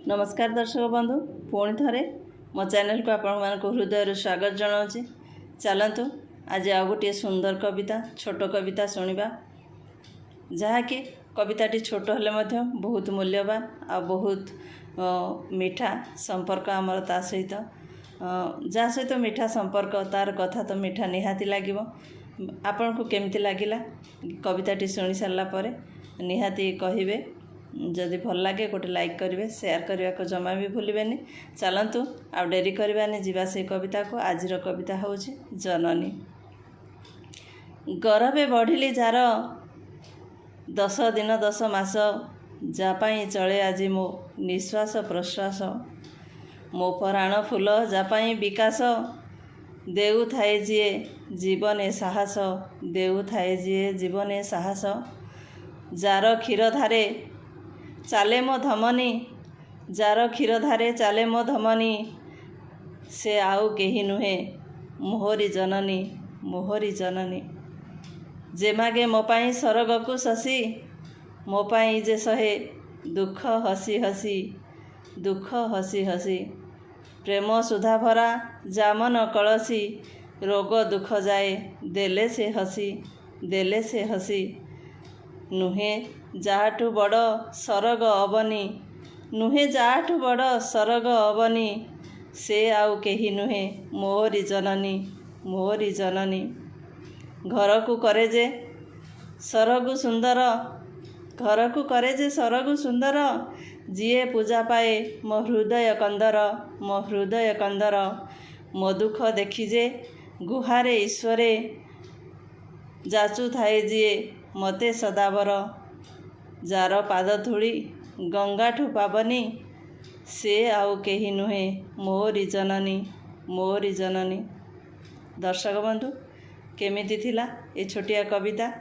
नमस्कार दर्शक बंधु पुणी थे मो चैनल को आपण हृदय स्वागत जनाऊँगी। चलतु आज आ गोटे सुंदर कविता छोट कविता शुणा जहाँकि कविताटी छोट हेले बहुत मूल्यवान आ बहुत मीठा संपर्क आमर ता सहित जहाँ सहित मीठा संपर्क तार कथा तो मीठा निहाती लगे। आपण को केमती लगिला कविताटी शुणी सारापर निहाती कहे। जदि भल लगे गोटे लाइक करेंगे शेयर करने को जमा भी भूलें। चलतु आ डेरी करवानी जीवा से कविता को। आज कविता हूँ जननी। गर्भे बढ़िली जार 10 दिन 10 मास जापाई चले आज मो निश्वास प्रश्वास मो प्राण फूल जापाई विकास देउ थाए जीए जीवने साहस देउ थाए जीए जीवने साहस जार क्षीर धारे चाले मो धमनी जार क्षीर धारे चाले मो धमनी से आउ केही नुहे मोहरी जननी मोहरी जननी जे मागे मो पाई सरग को शशि मो पाई जे सहे दुख हसी हसी दुख हसी हसी प्रेम सुधा भरा जामन कलसी रोग दुख जाए देले से हसी नुहे जाठू बड़ सरग अबनी नुहे जाठू बड़ सरग अबनी से आउ केही नुहे मोहरी जननी घर को करे जे सरगु सुंदर घर को करे जे सरगु सुंदर जिए पूजा पाए मो हृदय कंदर मो दुख देखी जे गुहारे ईश्वरे जाचु थाए जिए मते सदावर जार पाद धूली गंगाठू पावनी से आउ केही नुहे मोरी जननी। दर्शक बंधु केमिति थिला ए छोटिया कविता।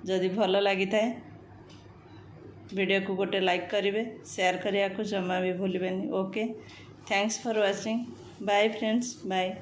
जदि भल लगी थाए वीडियो को गोटे लाइक करेंगे शेयर करने को जमा भी भूलें। Okay, thanks for watching. Bye friends, bye.